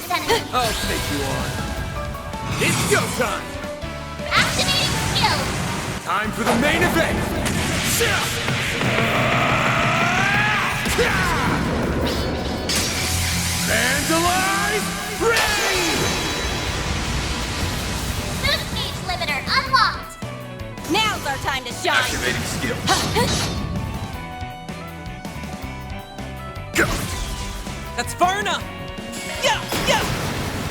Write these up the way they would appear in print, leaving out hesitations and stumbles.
this enemy! I'll take you on. It's go time! Activating skill! Time for the main event! Vandalize! Rain! Boost gauge limiter unlocked! Now's our time to shine! Activating skill. Go! That's far enough! Yeah! Yeah!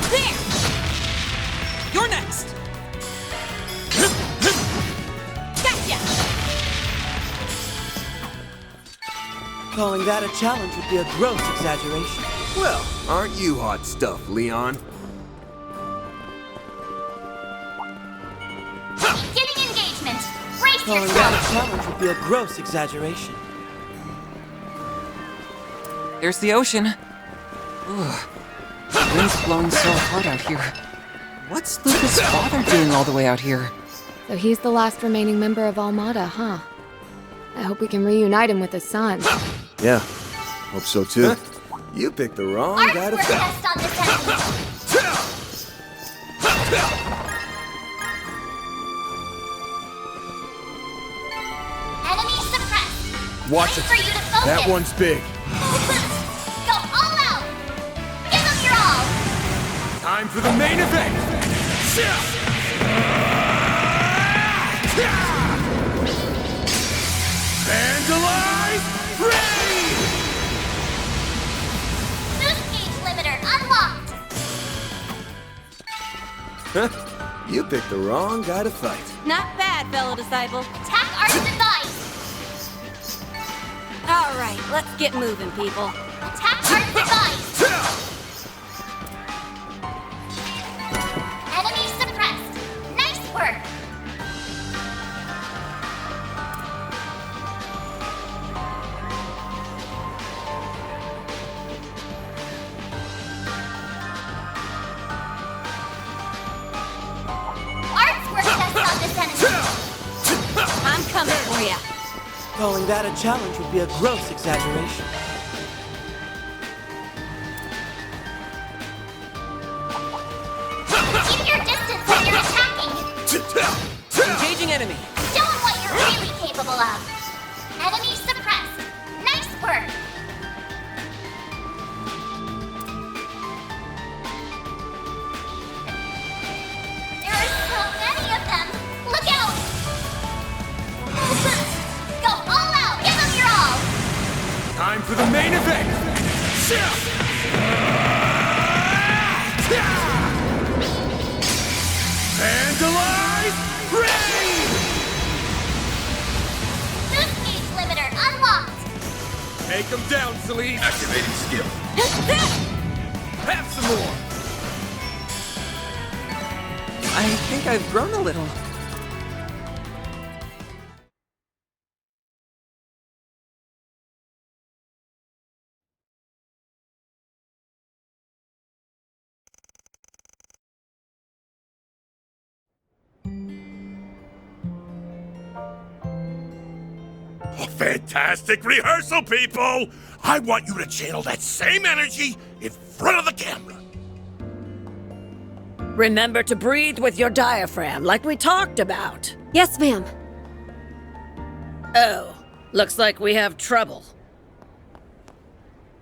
There! You're next! Gotcha! Calling that a challenge would be a gross exaggeration. Well, aren't you hot stuff, Leon? Beginning engagement! Brace Calling yourself! that a challenge would be a gross exaggeration. There's the ocean. Ugh. The wind's blowing so hard out here. What's Lucas' father doing all the way out here? So he's the last remaining member of Almada, huh? I hope we can reunite him with his son. Yeah, hope so too. You picked the wrong guy to Artwork fight. test on this enemy! Enemy suppressed! Watch Time it. for you to focus! That one's big. Full boost! Go all out! Give them your all! Time for the main event! Vandalize! Rain! Boost gauge limiter unlocked! You picked the wrong guy to fight. Not bad, fellow disciple. Attack Art's advice! All right, let's get moving, people. Attack Art's advice! Enemy suppressed! Nice work! Artwork test on this enemy! I'm coming for ya. Calling that a challenge would be a gross exaggeration. Keep your distance when you're attacking! Engaging enemy. Show 'em what you're really capable of! Enemy suppressed! Nice work! There are so many of them! Look out! Full boost! Go all out! Give them your all! Time for the main event! Vandalize! Rain! Boost gauge limiter unlocked! Take him down, Celine! Activating skill. Have some more! I think I've grown a little. A fantastic rehearsal, people! I want you to channel that same energy in front of the camera. Remember to breathe with your diaphragm, like we talked about. Yes, ma'am. Oh, looks like we have trouble.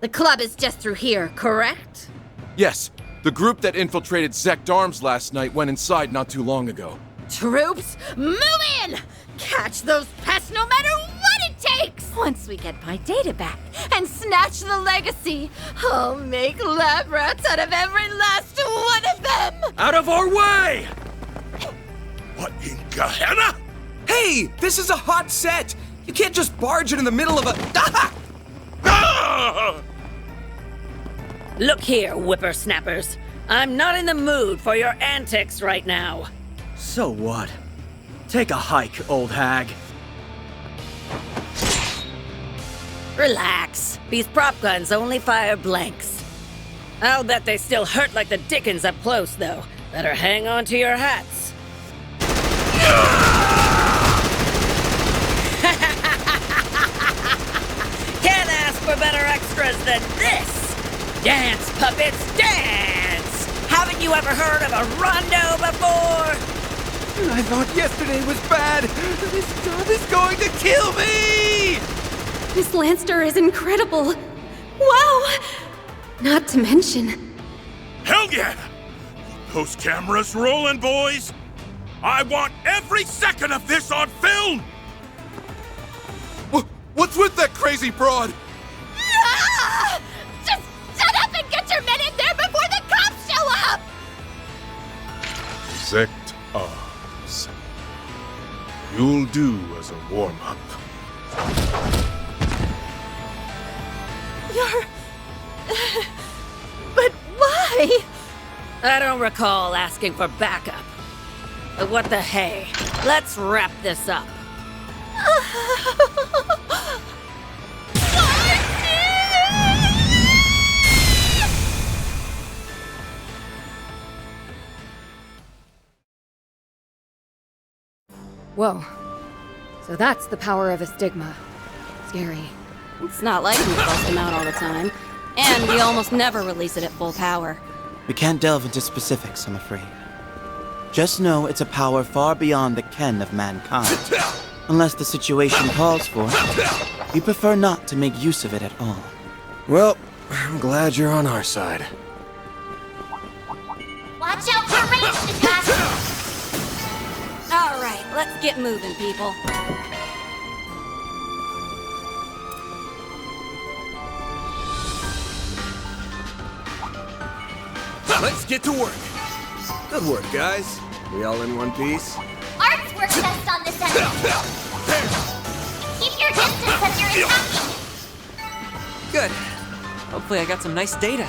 The club is just through here, correct? Yes, the group that infiltrated Zect Arms last night went inside not too long ago. Troops, move in! Catch those pests no matter what it takes! Once we get my data back and snatch the legacy, I'll make lab rats out of every last one of them! Out of our way! What in Gehenna? Hey, this is a hot set! You can't just barge it in the middle of a... Ah! Ah! Look here, whippersnappers. I'm not in the mood for your antics right now. So what? Take a hike, old hag. Relax. These prop guns only fire blanks. I'll bet they still hurt like the dickens up close, though. Better hang on to your hats. Can't ask for better extras than this! Dance, puppets, dance! You ever heard of a rondo before? I thought yesterday was bad. This job is going to kill me! Miss Lanster is incredible. Wow! Not to mention... Hell yeah! Those cameras rolling, boys! I want every second of this on film! What's with that crazy broad? Ah! Just shut up and get your men in there before the cops show up! Sect Arms. You'll do as a warm-up. You're... But why? I don't recall asking for backup. But what the hey? Let's wrap this up. Whoa. So that's the power of a stigma. Scary. It's not like we bust him out all the time. And we almost never release it at full power. We can't delve into specifics, I'm afraid. Just know it's a power far beyond the ken of mankind. Unless the situation calls for it, we prefer not to make use of it at all. Well, I'm glad you're on our side. Watch out for range, Natasha! All right, let's get moving, people. Let's get to work. Good work, guys. We all in one piece? Arts work best on this enemy. Keep your distance as you're attacking. Good. Hopefully I got some nice data.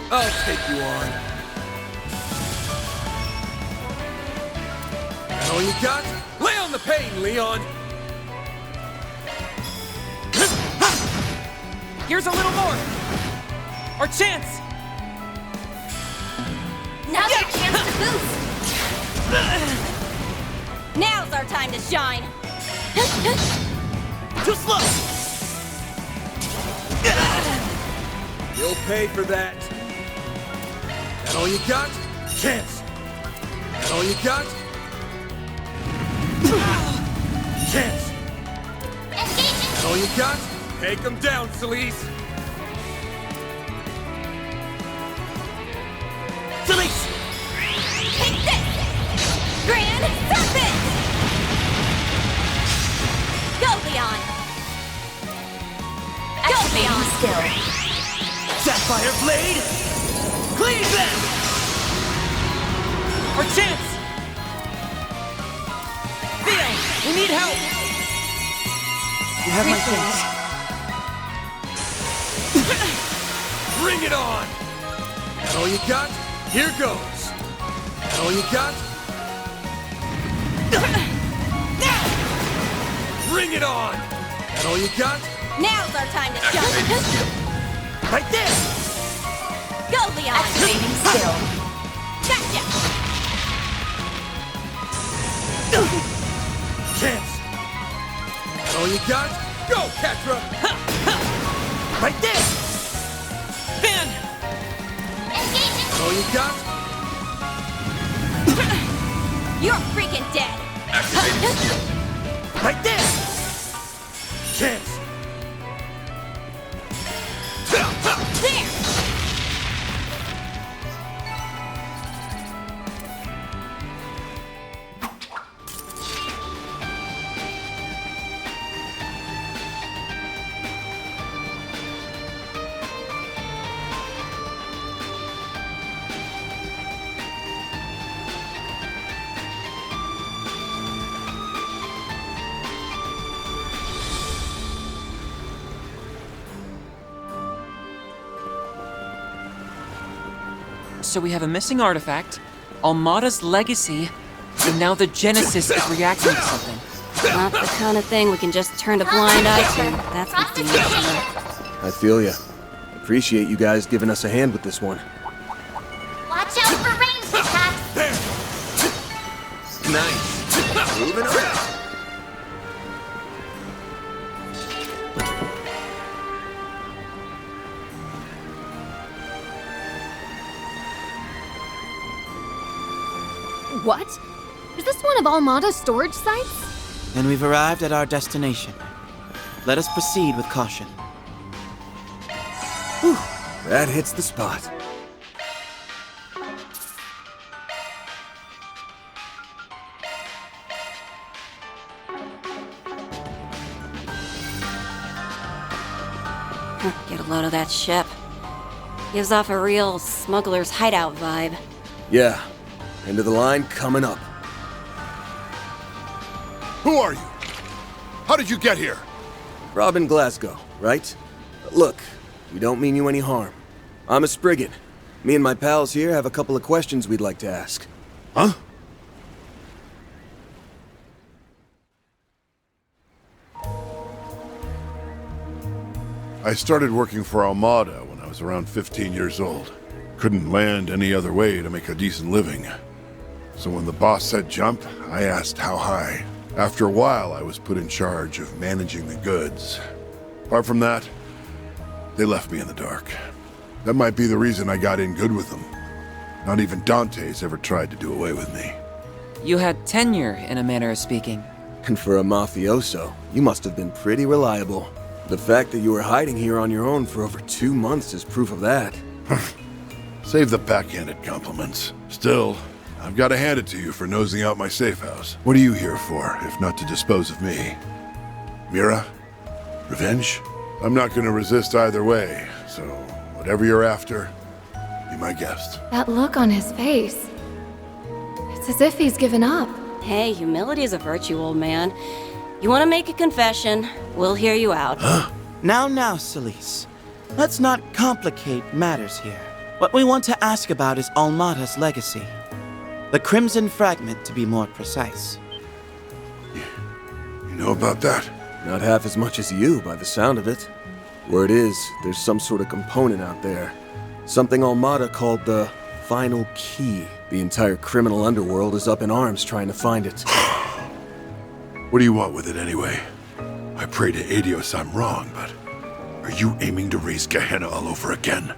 I'll take you on. That all you got? Lay on the pain, Leon! Here's a little more! Our chance! Now's your chance to boost! Now's our time to shine! Too slow! You'll pay for that. That all you got? Chance! That all you got? Chance! Engaging! That all you got? Take him down, Celise! Celise! Take this! Grand Serpent! Go, Leon! Go, Leon! Skill! Sapphire Blade! Cleave them! Our chance! Theo, we need help! You have my thanks. Bring it on! That all you got? Here goes! That all you got? Bring it on! That all you got? Now's our time to shine! Like this! Go, Leon! Activating skill. Gotcha! Chance! That all you got? Go, Catra! Like this! Finn! Engaging! That all you got? You're freaking dead! Like this! Chance! There! So we have a missing artifact, Almada's legacy, and now the Genesis is reacting to something. Not the kind of thing we can just turn a blind eye to. That's for damn sure. I feel ya. Appreciate you guys giving us a hand with this one. Watch out for ranged attacks! Nice. Moving around. What? Is this one of Almada's storage sites? Then we've arrived at our destination. Let us proceed with caution. Whew, that hits the spot. Get a load of that ship. Gives off a real smuggler's hideout vibe. Yeah, end of the line coming up. Who are you? How did you get here? Robin Glasgow, right? Look, we don't mean you any harm. I'm a Spriggan. Me and my pals here have a couple of questions we'd like to ask. Huh? I started working for Armada when I was around 15 years old. Couldn't land any other way to make a decent living. So when the boss said jump, I asked how high. After a while, I was put in charge of managing the goods. Apart from that, they left me in the dark. That might be the reason I got in good with them. Not even Dante's ever tried to do away with me. You had tenure, in a manner of speaking. And for a mafioso, you must have been pretty reliable. The fact that you were hiding here on your own for over 2 months is proof of that. Save the backhanded compliments. Still, I've got to hand it to you for nosing out my safe house. What are you here for, if not to dispose of me? Mira? Revenge? I'm not going to resist either way, so whatever you're after, be my guest. That look on his face. It's as if he's given up. Hey, humility is a virtue, old man. You want to make a confession, we'll hear you out. Now, Celise. Let's not complicate matters here. What we want to ask about is Almada's legacy. The Crimson Fragment, to be more precise. You know about that? Not half as much as you, by the sound of it. Word is, there's some sort of component out there. Something Almada called the Final Key. The entire criminal underworld is up in arms trying to find it. What do you want with it anyway? I pray to Adios I'm wrong, but are you aiming to raise Gehenna all over again?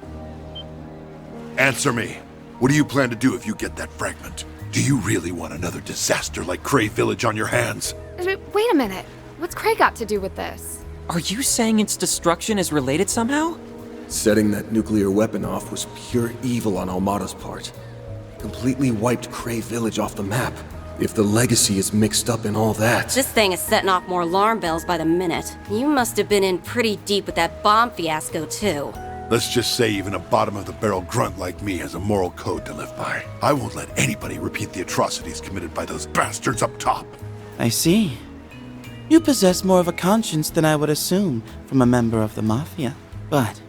Answer me. What do you plan to do if you get that fragment? Do you really want another disaster like Cray Village on your hands? Wait a minute. What's Cray got to do with this? Are you saying its destruction is related somehow? Setting that nuclear weapon off was pure evil on Almada's part. Completely wiped Cray Village off the map. If the legacy is mixed up in all that... This thing is setting off more alarm bells by the minute. You must have been in pretty deep with that bomb fiasco, too. Let's just say even a bottom-of-the-barrel grunt like me has a moral code to live by. I won't let anybody repeat the atrocities committed by those bastards up top. I see. You possess more of a conscience than I would assume from a member of the Mafia. But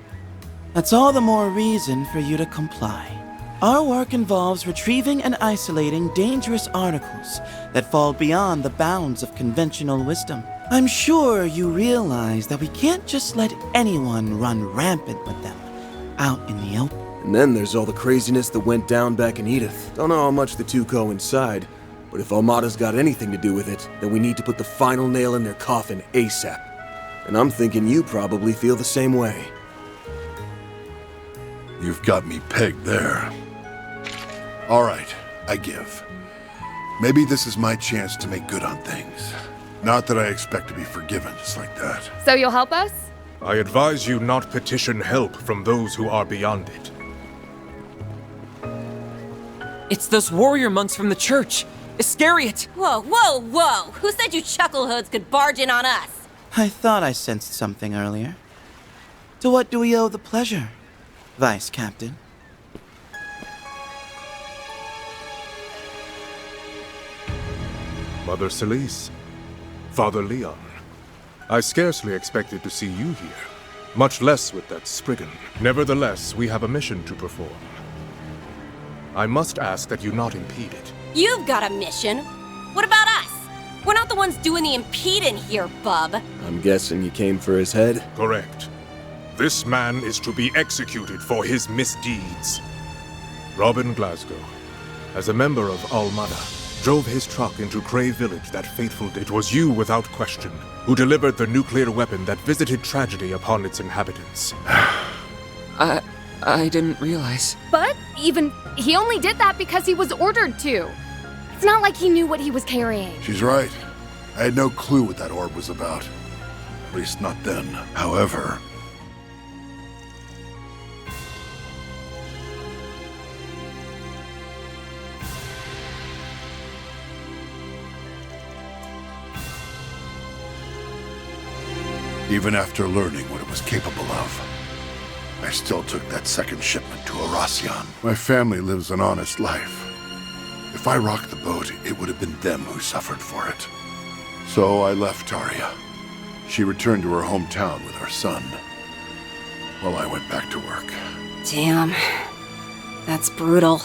that's all the more reason for you to comply. Our work involves retrieving and isolating dangerous articles that fall beyond the bounds of conventional wisdom. I'm sure you realize that we can't just let anyone run rampant with them out in the open. And then there's all the craziness that went down back in Edith. Don't know how much the two coincide, but if Almada's got anything to do with it, then we need to put the final nail in their coffin ASAP. And I'm thinking you probably feel the same way. You've got me pegged there. All right, I give. Maybe this is my chance to make good on things. Not that I expect to be forgiven just like that. So you'll help us? I advise you not petition help from those who are beyond it. It's those warrior monks from the church. Iscariot! Whoa, whoa, whoa! Who said you chucklehoods could barge in on us? I thought I sensed something earlier. To what do we owe the pleasure, Vice Captain? Mother Celise, Father Leon, I scarcely expected to see you here, much less with that Spriggan. Nevertheless, we have a mission to perform. I must ask that you not impede it. You've got a mission. What about us? We're not the ones doing the impeding here, bub. I'm guessing you came for his head? Correct. This man is to be executed for his misdeeds. Robin Glasgow, as a member of Almada, drove his truck into Cray Village that fateful day. It was you, without question, who delivered the nuclear weapon that visited tragedy upon its inhabitants. I didn't realize. But he only did that because he was ordered to. It's not like he knew what he was carrying. She's right. I had no clue what that orb was about. At least not then. However... even after learning what it was capable of, I still took that second shipment to Aracion. My family lives an honest life. If I rocked the boat, it would have been them who suffered for it. So I left Taria. She returned to her hometown with our son, while I went back to work. Damn. That's brutal.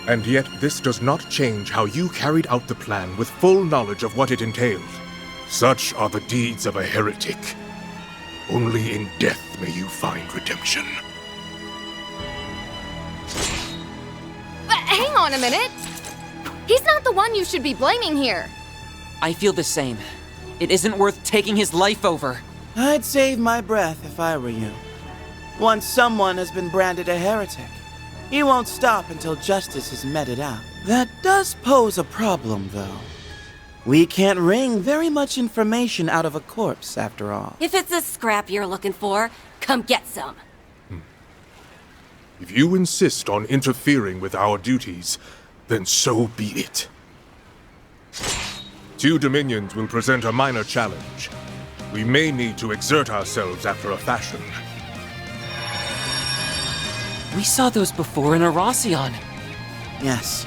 And yet this does not change how you carried out the plan with full knowledge of what it entailed. Such are the deeds of a heretic. Only in death may you find redemption. But hang on a minute! He's not the one you should be blaming here. I feel the same. It isn't worth taking his life over. I'd save my breath if I were you. Once someone has been branded a heretic, he won't stop until justice is meted out. That does pose a problem, though. We can't wring very much information out of a corpse, after all. If it's a scrap you're looking for, come get some. If you insist on interfering with our duties, then so be it. Two Dominions will present a minor challenge. We may need to exert ourselves after a fashion. We saw those before in Aracion. Yes,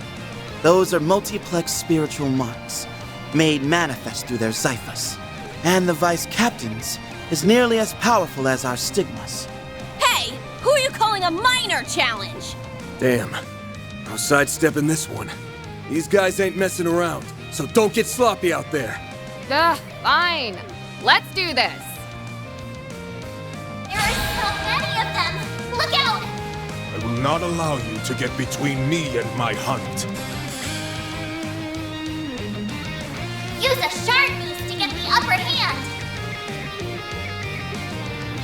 those are multiplex spiritual marks, made manifest through their Xiphas. And the Vice Captain's is nearly as powerful as our stigmas. Hey! Who are you calling a minor challenge? Damn. No sidestepping this one. These guys ain't messing around, so don't get sloppy out there. Fine. Let's do this. There are so many of them! Look out! I will not allow you to get between me and my hunt. Use a shard beast to get the upper hand!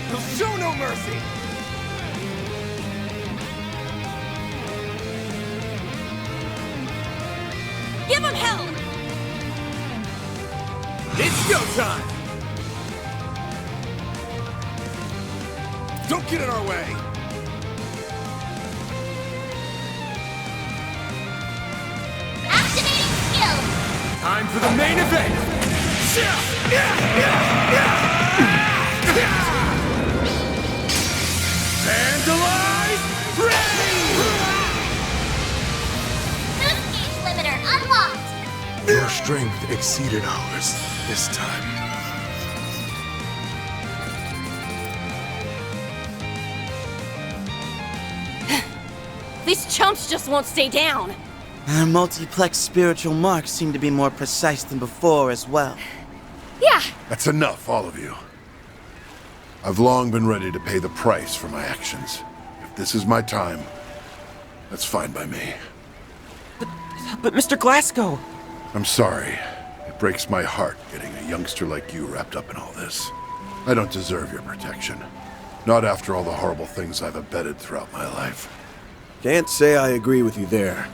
He'll show no mercy! Give him hell! It's go time! Don't get in our way! Activating skill! Time for the main event! Vandalize! Ready! Boost gauge limiter unlocked! Your strength exceeded ours this time. These chumps just won't stay down. Our multiplex spiritual marks seem to be more precise than before as well. Yeah, That's enough, all of you. I've long been ready to pay the price for my actions. If this is my time, that's fine by me. But Mr. Glasgow! I'm sorry. It breaks my heart getting a youngster like you wrapped up in all this. I don't deserve your protection. Not after all the horrible things I've abetted throughout my life. Can't say I agree with you there.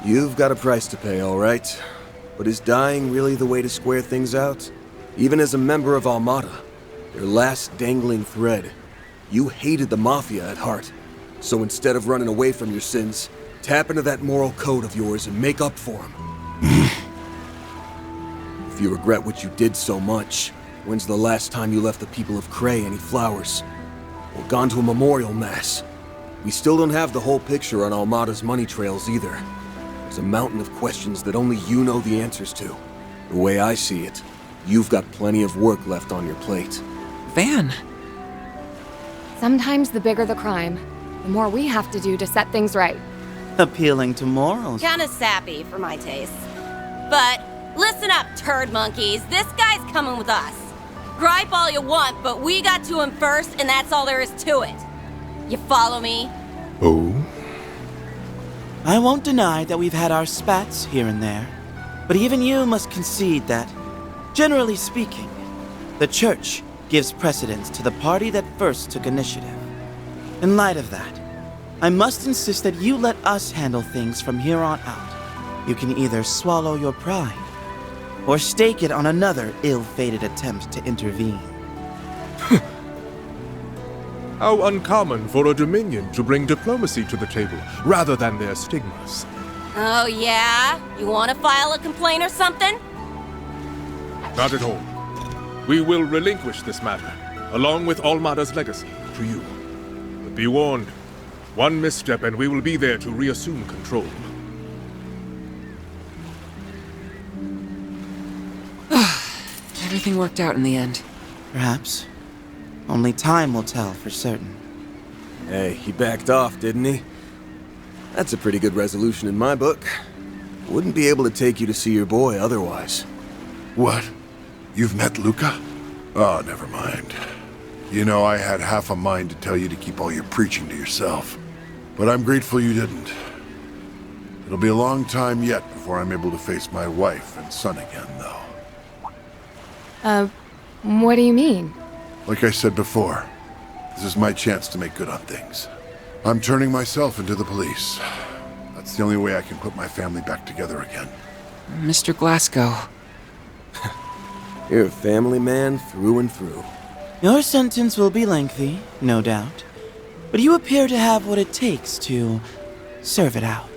You've got a price to pay, all right. But is dying really the way to square things out? Even as a member of Almada, their last dangling thread, you hated the Mafia at heart. So instead of running away from your sins, tap into that moral code of yours and make up for them. If you regret what you did so much, when's the last time you left the people of Cray any flowers? Or gone to a memorial mass? We still don't have the whole picture on Almada's money trails either. There's a mountain of questions that only you know the answers to. The way I see it, you've got plenty of work left on your plate. Van! sometimes the bigger the crime, the more we have to do to set things right. Appealing to morals. Kinda sappy for my taste. But listen up, turd monkeys. This guy's coming with us. Gripe all you want, but we got to him first, and that's all there is to it. You follow me? Oh? I won't deny that we've had our spats here and there, but even you must concede that, generally speaking, the Church gives precedence to the party that first took initiative. In light of that, I must insist that you let us handle things from here on out. You can either swallow your pride, or stake it on another ill-fated attempt to intervene. How uncommon for a Dominion to bring diplomacy to the table, rather than their stigmas. Oh, yeah? You want to file a complaint or something? Not at all. We will relinquish this matter, along with Almada's legacy, to you. But be warned, one misstep and we will be there to reassume control. Everything worked out in the end. Perhaps. Only time will tell for certain. Hey, he backed off, didn't he? That's a pretty good resolution in my book. Wouldn't be able to take you to see your boy otherwise. What? You've met Luca? Oh, never mind. You know, I had half a mind to tell you to keep all your preaching to yourself. But I'm grateful you didn't. It'll be a long time yet before I'm able to face my wife and son again, though. What do you mean? Like I said before, this is my chance to make good on things. I'm turning myself into the police. That's the only way I can put my family back together again. Mr. Glasgow. You're a family man through and through. Your sentence will be lengthy, no doubt, but you appear to have what it takes to serve it out.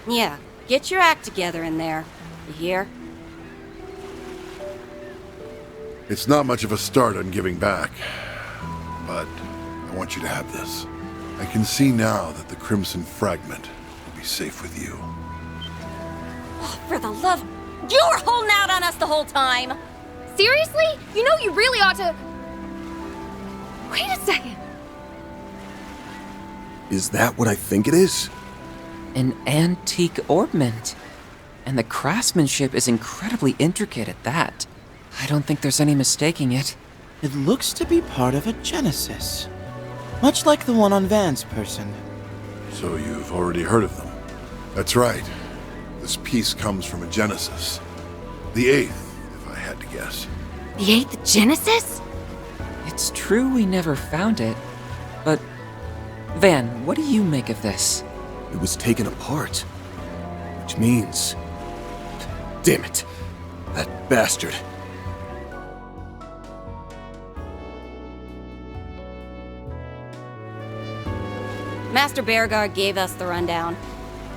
Yeah, get your act together in there. You hear? It's not much of a start on giving back, but I want you to have this. I can see now that the Crimson Fragment will be safe with you. Oh, for the love... You were holding out on us the whole time! Seriously? You know you really ought to... Wait a second. Is that what I think it is? An antique ornament. And the craftsmanship is incredibly intricate at that. I don't think there's any mistaking it. It looks to be part of a Genesis. Much like the one on Van's person. So you've already heard of them? That's right. This piece comes from a Genesis. The 8th, if I had to guess. The 8th Genesis? It's true we never found it, but... Van, what do you make of this? It was taken apart. Which means... Damn it. That bastard. Master Bearguard gave us the rundown.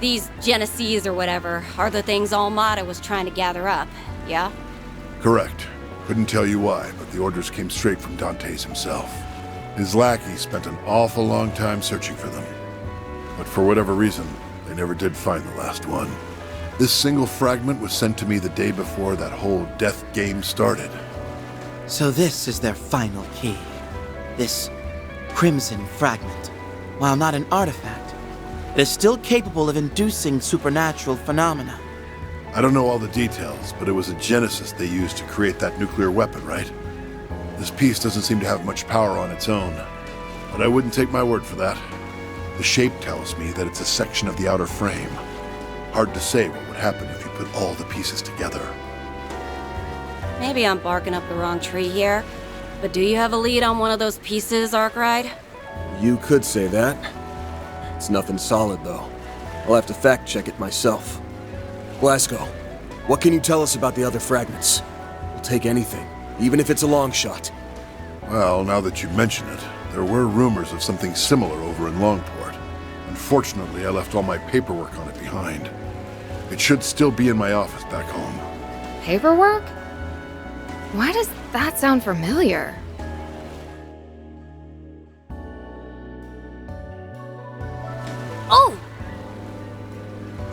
These Genesees or whatever are the things Almada was trying to gather up, yeah? Correct. Couldn't tell you why, but the orders came straight from Dantes himself. His lackey spent an awful long time searching for them. But for whatever reason, they never did find the last one. This single fragment was sent to me the day before that whole death game started. So this is their final key. This Crimson Fragment. While not an artifact, it is still capable of inducing supernatural phenomena. I don't know all the details, but it was a Genesis they used to create that nuclear weapon, right? This piece doesn't seem to have much power on its own, but I wouldn't take my word for that. The shape tells me that it's a section of the outer frame. Hard to say what would happen if you put all the pieces together. Maybe I'm barking up the wrong tree here, but do you have a lead on one of those pieces, Arkwright? You could say that. It's nothing solid, though. I'll have to fact-check it myself. Glasgow, what can you tell us about the other fragments? We'll take anything, even if it's a long shot. Well, now that you mention it, there were rumors of something similar over in Longport. Unfortunately, I left all my paperwork on it behind. It should still be in my office back home. Paperwork? Why does that sound familiar? Oh!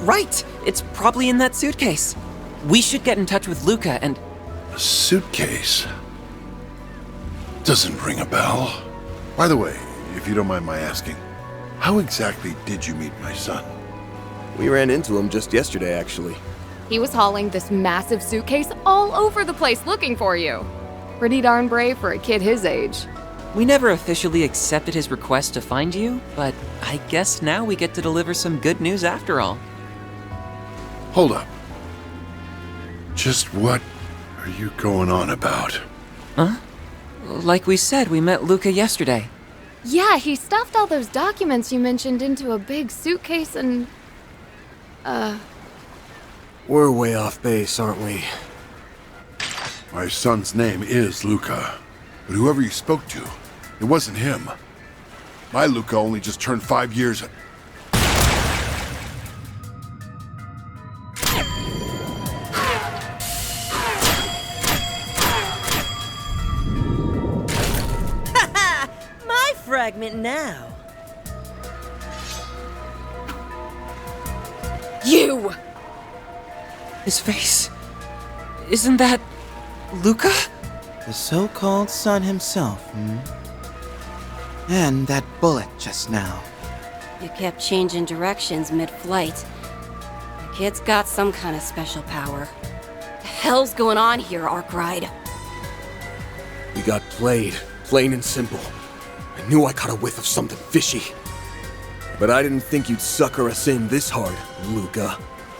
Right! It's probably in that suitcase. We should get in touch with Luca and... A suitcase? Doesn't ring a bell. By the way, if you don't mind my asking, How exactly did you meet my son? We ran into him just yesterday, actually. He was hauling this massive suitcase all over the place looking for you. Pretty darn brave for a kid his age. We never officially accepted his request to find you, but I guess now we get to deliver some good news after all. Hold up. Just what are you going on about? Huh? Like we said, we met Luca yesterday. Yeah, he stuffed all those documents you mentioned into a big suitcase and... We're way off base, aren't we? My son's name is Luca, but whoever you spoke to, it wasn't him. My Luca only just turned 5 years. My fragment now. You! His face. Isn't that Luca? The so-called son himself, hmm? And that bullet just now. You kept changing directions mid-flight. The kid's got some kind of special power. The hell's going on here, Arkwright? We got played, plain and simple. I knew I caught a whiff of something fishy. But I didn't think you'd sucker us in this hard, Luca.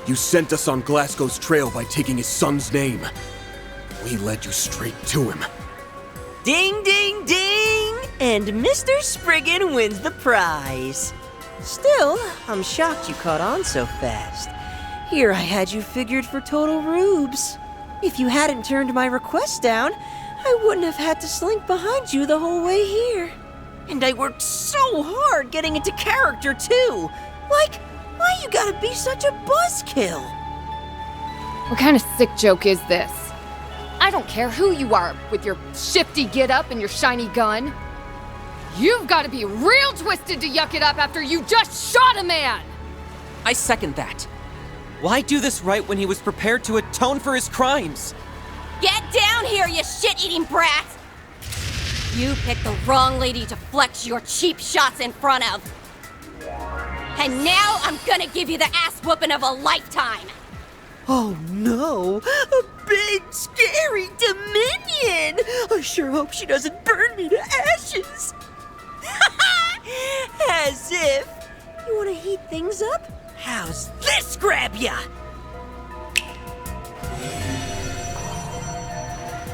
You sent us on Glasgow's trail by taking his son's name. We led you straight to him. Ding, ding, ding! And Mr. Spriggan wins the prize. Still, I'm shocked you caught on so fast. Here I had you figured for total rubes. If you hadn't turned my request down, I wouldn't have had to slink behind you the whole way here. And I worked so hard getting into character, too. Like, why you gotta be such a buzzkill? What kind of sick joke is this? I don't care who you are with your shifty get-up and your shiny gun. You've got to be real twisted to yuck it up after you just shot a man! I second that. Why do this right when he was prepared to atone for his crimes? Get down here, you shit-eating brat! You picked the wrong lady to flex your cheap shots in front of. And now I'm gonna give you the ass whooping of a lifetime! Oh no! A big, scary Dominion! I sure hope she doesn't burn me to ashes! As if! You wanna heat things up? How's this grab ya?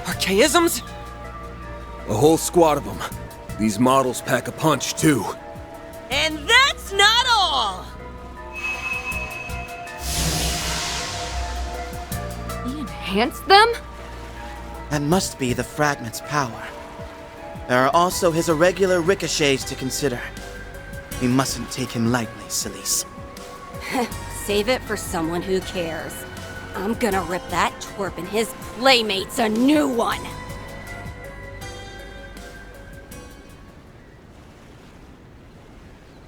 Archaisms? A whole squad of them. These models pack a punch, too. And that's not all! He enhanced them? That must be the fragment's power. There are also his irregular ricochets to consider. We mustn't take him lightly, sillies. Save it for someone who cares. I'm gonna rip that twerp and his playmates a new one!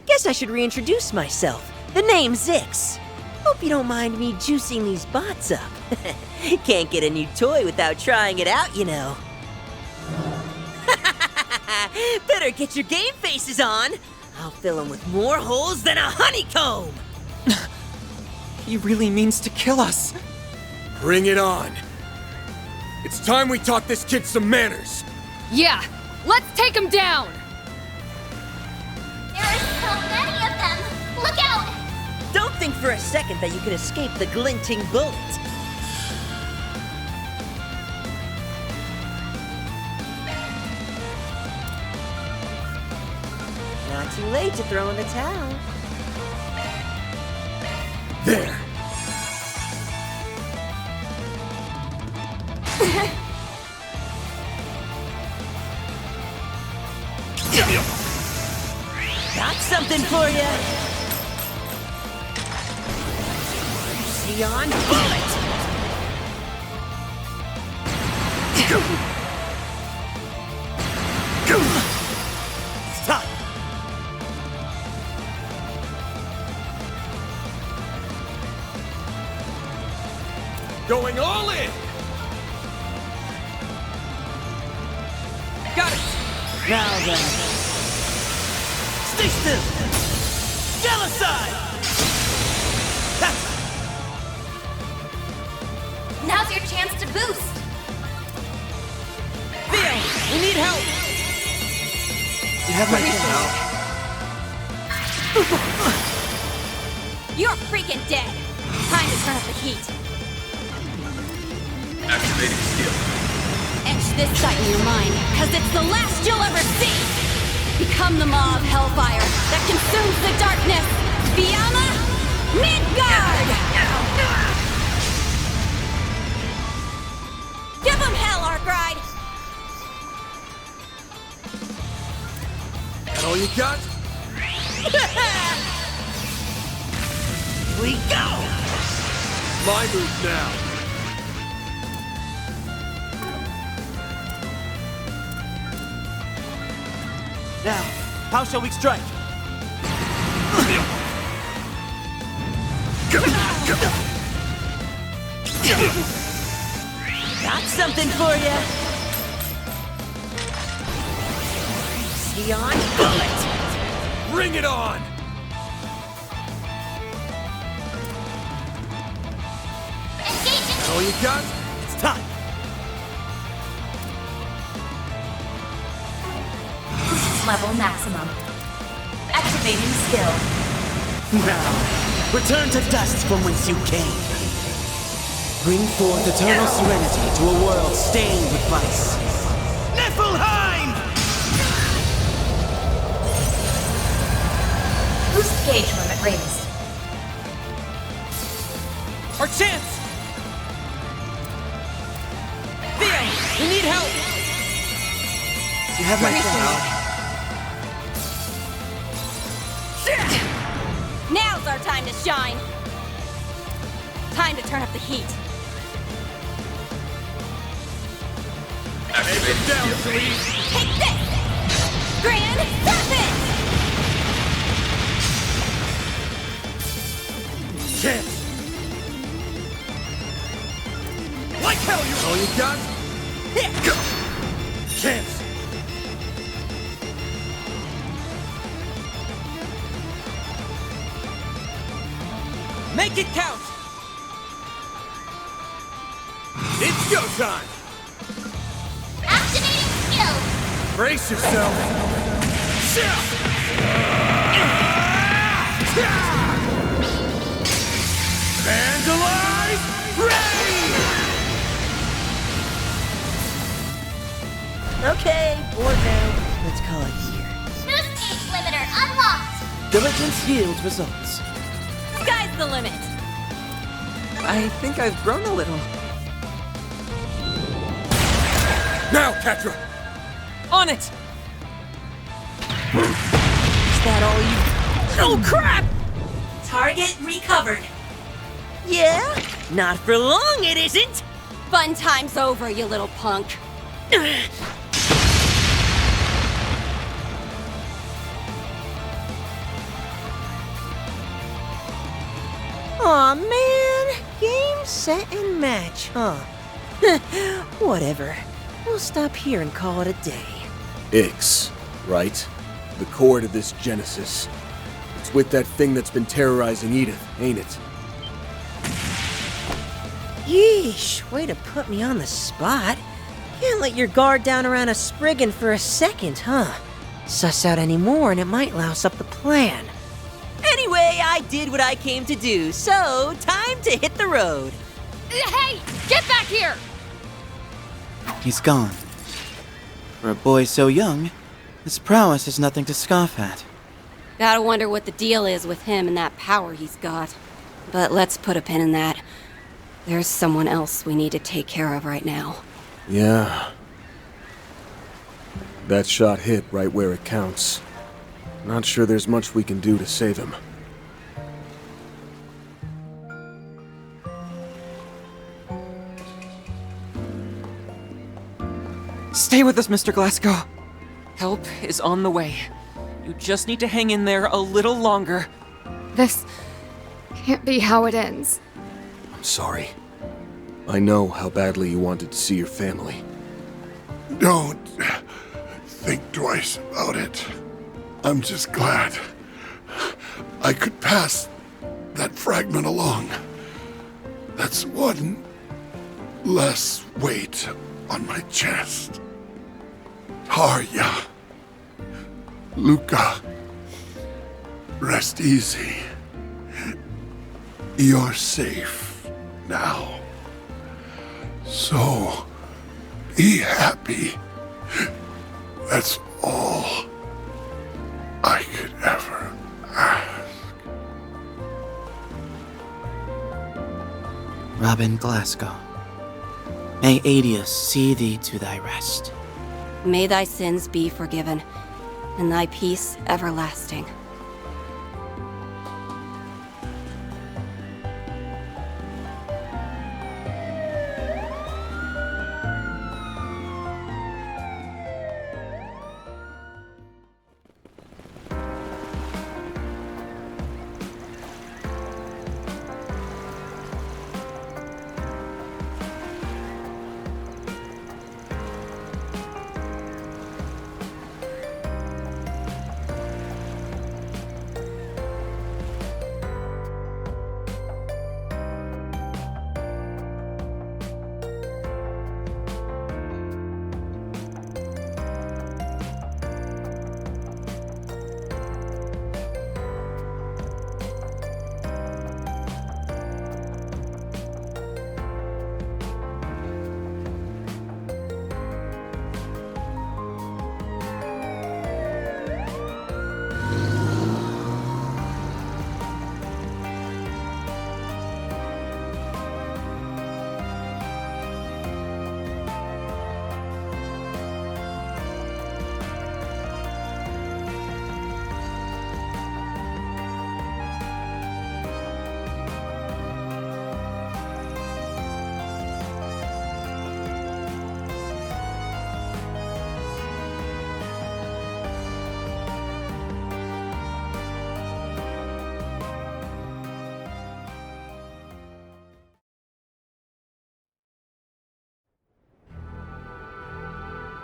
Guess I should reintroduce myself. The name's Ix. Hope you don't mind me juicing these bots up. Can't get a new toy without trying it out, you know. Better get your game faces on. I'll fill them with more holes than a honeycomb. He really means to kill us. Bring it on. It's time we taught this kid some manners. Yeah, let's take him down! There are so many of them! Look out! Don't think for a second that you can escape the glinting bullet. Not too late to throw in the towel. There. Got something for you. Neon bullet. Stop. Going all in! Got it! Now then. Stay still. Jealouside! Now's your chance to boost. Theo, we need help! You have my help. You're freaking dead. Time to turn up the heat. Activating skill. Etch this sight in your mind, cause it's the last you'll ever see! Become the maw of hellfire that consumes the darkness! Fiamma Midgard! Give him hell, Arkride! That all you got? We go! My move now. Now, how shall we strike? Got something for you! Sion Bullet! Bring it on! Engaging. That all you got? It's time! Boost level maximum. Activating skill. Now, return to dust from whence you came. Bring forth eternal serenity to a world stained with vice. Niflheim! Boost gauge limit raised. Our chance! Theo, we need help! You have my help. Now's our time to shine! Time to turn up the heat. Activating down, please. Take this! Grand Serpent! Chance. Like hell, you all you got? Chance. Make it count! It's go time. Activating skill. Brace yourself. Vandalize! Ready! Okay, bored now. Let's call it here. Boost gauge limiter unlocked. Diligence yields results. Sky's the limit! I think I've grown a little. Now, Catra! On it! Is that all you... Oh, crap! Target recovered. Yeah? Not for long, it isn't! Fun time's over, you little punk. Aw, man. Game, set, and match, huh? Whatever. We'll stop here and call it a day. Ix, right? The core to this Genesis. It's with that thing that's been terrorizing Edith, ain't it? Yeesh, way to put me on the spot. Can't let your guard down around a Spriggan for a second, huh? Suss out any more and it might louse up the plan. Anyway, I did what I came to do, so time to hit the road. Hey, get back here! He's gone. For a boy so young, his prowess is nothing to scoff at. Gotta wonder what the deal is with him and that power he's got. But let's put a pin in that. There's someone else we need to take care of right now. Yeah. That shot hit right where it counts. Not sure there's much we can do to save him. Stay with us, Mr. Glasgow. Help is on the way. You just need to hang in there a little longer. This can't be how it ends. I'm sorry. I know how badly you wanted to see your family. Don't think twice about it. I'm just glad I could pass that fragment along. That's one less weight on my chest. Tarja, Luca, rest easy. You're safe now. So, be happy. That's all I could ever ask. Robin Glasgow, may Adius see thee to thy rest. May thy sins be forgiven, and thy peace everlasting.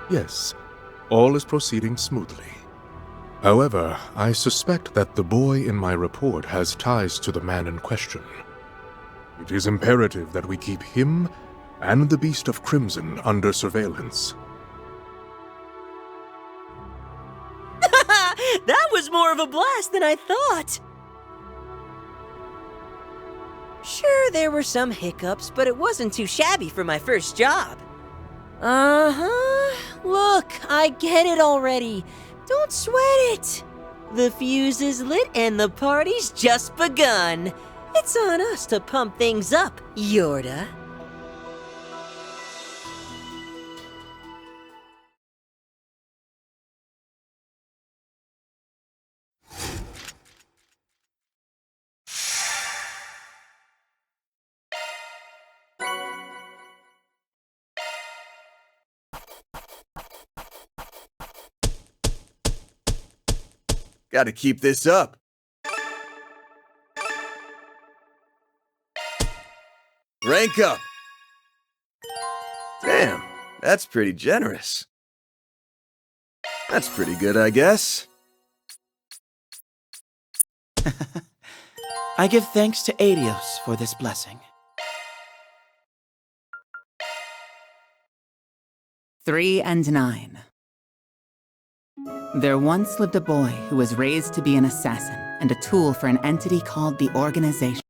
Yes, all is proceeding smoothly. However, I suspect that the boy in my report has ties to the man in question. It is imperative that we keep him and the Beast of Crimson under surveillance. That was more of a blast than I thought! Sure, there were some hiccups, but it wasn't too shabby for my first job. Uh-huh. Look, I get it already. Don't sweat it. The fuse is lit and the party's just begun. It's on us to pump things up, Yorda. Gotta keep this up. Rank up. Damn, that's pretty generous. That's pretty good, I guess. I give thanks to Adios for this blessing. 3 and 9. There once lived a boy who was raised to be an assassin and a tool for an entity called the Organization.